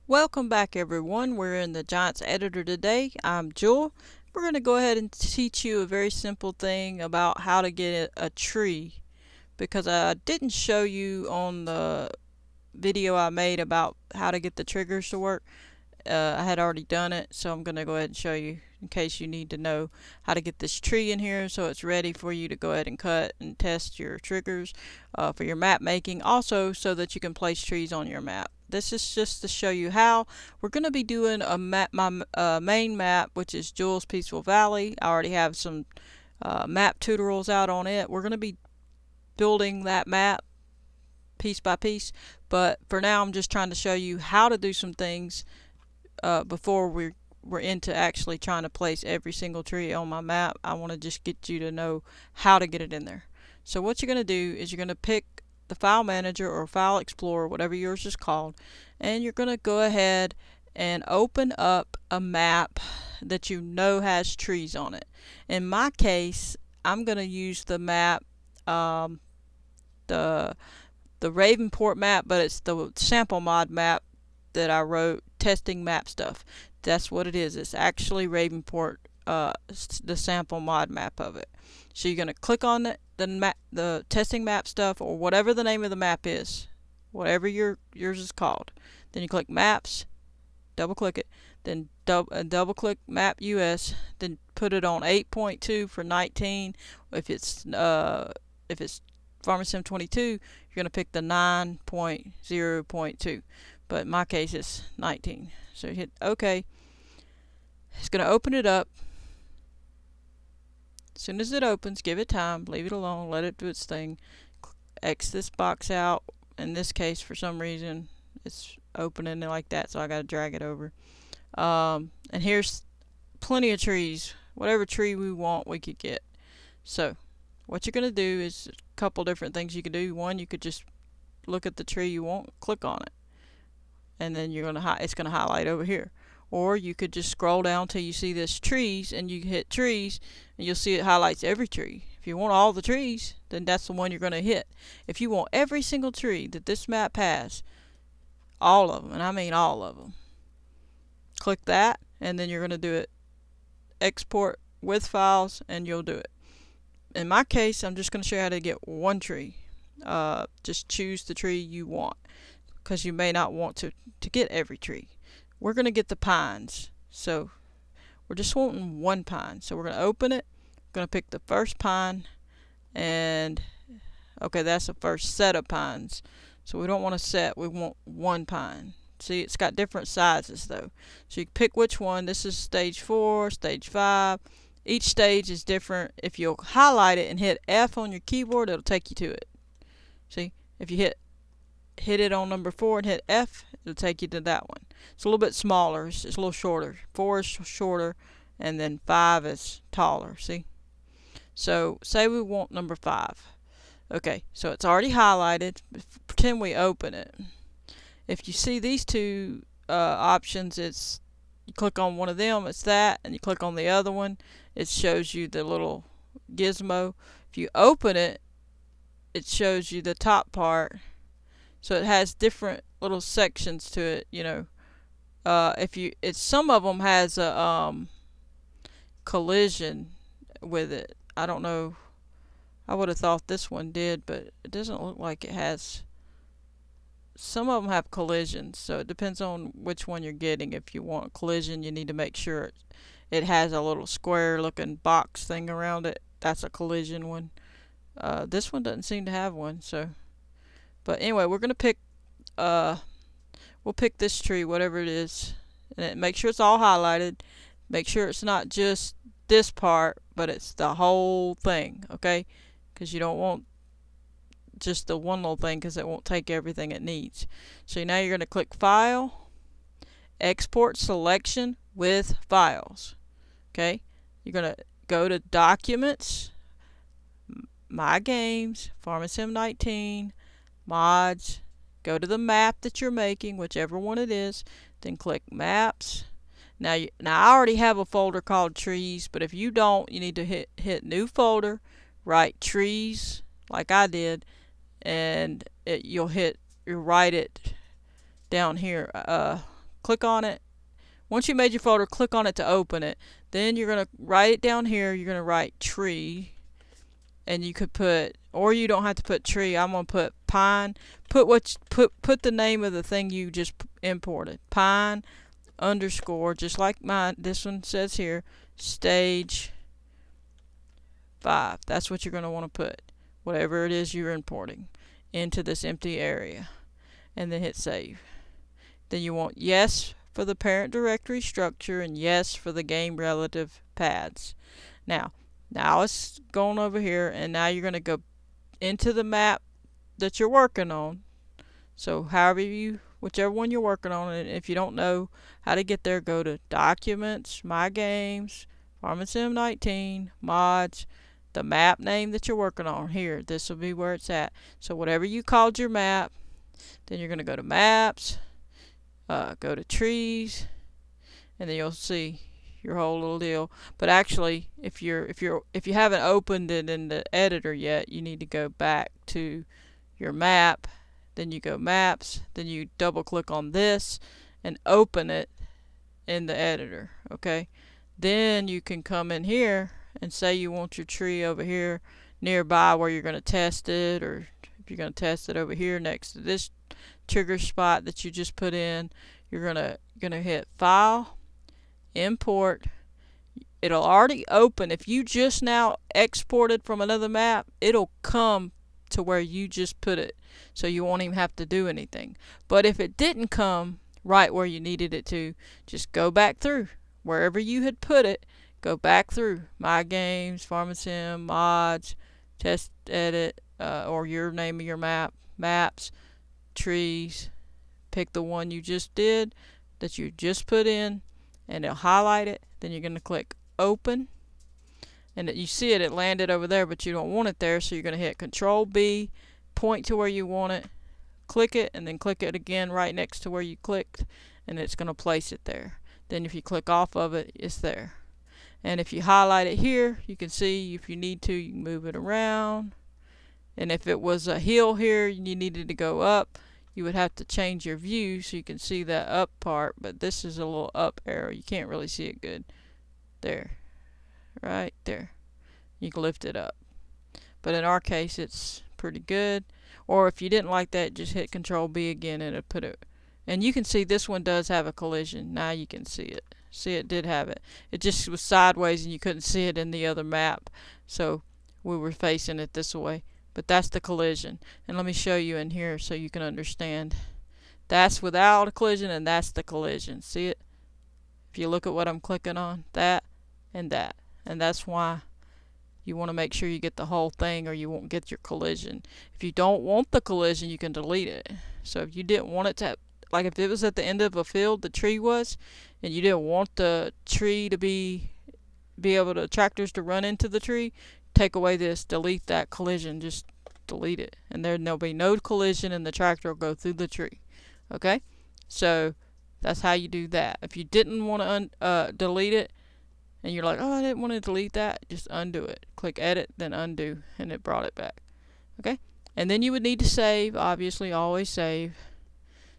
Welcome back everyone. We're in the Giants editor today. I'm Jewel. We're going to go ahead and teach you a very simple thing about how to get a tree, because I didn't show you on the video I made about how to get the triggers to work. I had already done it, so I'm going to go ahead and show you in case you need to know how to get this tree in here so it's ready for you to go ahead and cut and test your triggers for your map making, also so that you can place trees on your map. This is just to show you how. We're going to be doing a map, my main map, which is Jules Peaceful Valley. I already have some map tutorials out on it. We're going to be building that map piece by piece, but for now I'm just trying to show you how to do some things before we're into actually trying to place every single tree on my map. I want to just get you to know how to get it in there. So what you're going to do is you're going to pick the file manager or file explorer, whatever yours is called, and you're going to go ahead and open up a map that you know has trees on it. In my case, I'm going to use the map, the Ravenport map, but it's the sample mod map that I wrote, testing map stuff. That's what it is. It's actually Ravenport, the sample mod map of it. So you're going to click on the testing map stuff, or whatever the name of the map is, whatever yours is called. Then you click maps, double click it, then double click map US, then put it on 8.2 for 19. If it's FS19 22, you're going to pick the 9.0.2, but in my case it's 19. So hit OK. It's going to open it up. As soon as it opens, give it time, leave it alone, let it do its thing. X this box out. In this case, for some reason, it's opening it like that, so I got to drag it over. And here's plenty of trees. Whatever tree we want, we could get. So what you're going to do is a couple different things you could do. One, you could just look at the tree you want, click on it, and then it's going to highlight over here. Or you could just scroll down till you see this trees, and you hit trees, and you'll see it highlights every tree. If you want all the trees, then that's the one you're going to hit. If you want every single tree that this map has, all of them, and I mean all of them, click that, and then you're going to do it export with files, and you'll do it. In my case, I'm just going to show you how to get one tree. Just choose the tree you want, because you may not want to get every tree. We're going to get the pines, so we're just wanting one pine. So we're going to open it, going to pick the first pine, and okay, that's the first set of pines. So we don't want a set, we want one pine. See, it's got different sizes though. So you pick which one. This is stage 4, stage 5. Each stage is different. If you'll highlight it and hit F on your keyboard, it'll take you to it. See, if you hit it on number 4 and hit F, it'll take you to that one. It's a little bit smaller, it's a little shorter. 4 is shorter, and then 5 is taller. See? So say we want number 5. Okay, so it's already highlighted. Pretend we open it. If you see these two options, it's you click on one of them, it's that, and you click on the other one, it shows you the little gizmo. If you open it, it shows you the top part. So it has different little sections to it, you know. Some of them has a collision with it. I don't know. I would have thought this one did, but it doesn't look like it has. Some of them have collisions, so it depends on which one you're getting. If you want collision, you need to make sure it has a little square looking box thing around it. That's a collision one. This one doesn't seem to have one, so. But anyway, we're gonna pick. We'll pick this tree, whatever it is, and make sure it's all highlighted. Make sure it's not just this part, but it's the whole thing, okay? Because you don't want just the one little thing, because it won't take everything it needs. So now you're going to click File, Export Selection with Files. Okay? You're going to go to Documents, My Games, FS19, Mods, go to the map that you're making, whichever one it is, then click Maps. Now I already have a folder called Trees, but if you don't, you need to hit New Folder, write Trees, like I did, and you'll write it down here. click on it. Once you made your folder, click on it to open it. Then you're going to write it down here. You're going to write tree. And you could put, or you don't have to put tree. I'm going to put pine. Put the name of the thing you just imported. Pine underscore, just like mine. This one says here, stage 5. That's what you're going to want to put. Whatever it is you're importing into this empty area. And then hit save. Then you want yes for the parent directory structure and yes for the game relative paths. Now it's going over here, and now you're going to go into the map that you're working on. So whichever one you're working on, and if you don't know how to get there, go to Documents, My Games, FS19, Mods, the map name that you're working on. Here, this will be where it's at. So whatever you called your map, then you're going to go to Maps, go to Trees, and then you'll see your whole little deal. But actually, if you haven't opened it in the editor yet, you need to go back to your map. Then you go Maps, then you double click on this and open it in the editor. Okay, then you can come in here and say you want your tree over here nearby where you're going to test it, or if you're going to test it over here next to this trigger spot that you just put in, you're gonna hit File, Import. It'll already open. If you just now exported from another map, it'll come to where you just put it, so you won't even have to do anything. But if it didn't come right where you needed it to, just go back through wherever you had put it. Go back through My Games, PharmaSim, Mods, Test Edit, or your name of your map, Maps, Trees. Pick the one you just did, that you just put in, and it'll highlight it. Then you're going to click Open, and you see it landed over there, but you don't want it there, so you're going to hit Control B, point to where you want it, click it, and then click it again right next to where you clicked, and it's going to place it there. Then if you click off of it, it's there. And if you highlight it here, you can see if you need to, you can move it around. And if it was a hill here and you needed to go up, you would have to change your view so you can see that up part. But this is a little up arrow. You can't really see it good. There. Right there. You can lift it up. But in our case, it's pretty good. Or if you didn't like that, just hit Control B again and it'll put it. And you can see this one does have a collision. Now you can see it. See, it did have it. It just was sideways and you couldn't see it in the other map. So we were facing it this way. But that's the collision. And let me show you in here so you can understand. That's without a collision, and that's the collision. See it? If you look at what I'm clicking on, that and that. And that's why you want to make sure you get the whole thing, or you won't get your collision. If you don't want the collision, you can delete it. So if you didn't want it to, like if it was at the end of a field, the tree was, and you didn't want the tree to be able to, tractors to run into the tree, take away this, delete that collision, just delete it, and there'll be no collision, and the tractor will go through the tree. Okay, so that's how you do that. If you didn't want to delete it, and you're like, oh, I didn't want to delete that, just undo it. Click Edit, then Undo, and it brought it back. Okay, and then you would need to save. Obviously, always save.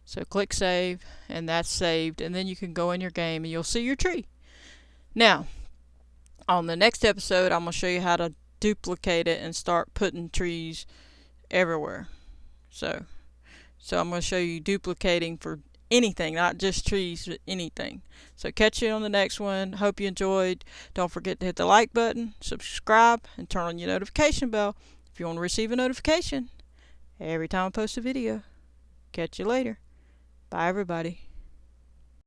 So click Save, and that's saved, and then you can go in your game, and you'll see your tree. Now, on the next episode, I'm going to show you how to duplicate it and start putting trees everywhere. So I'm going to show you duplicating for anything, not just trees, but anything. So catch you on the next one. Hope you enjoyed. Don't forget to hit the like button, subscribe, and turn on your notification bell if you want to receive a notification every time I post a video. Catch you later. Bye, everybody.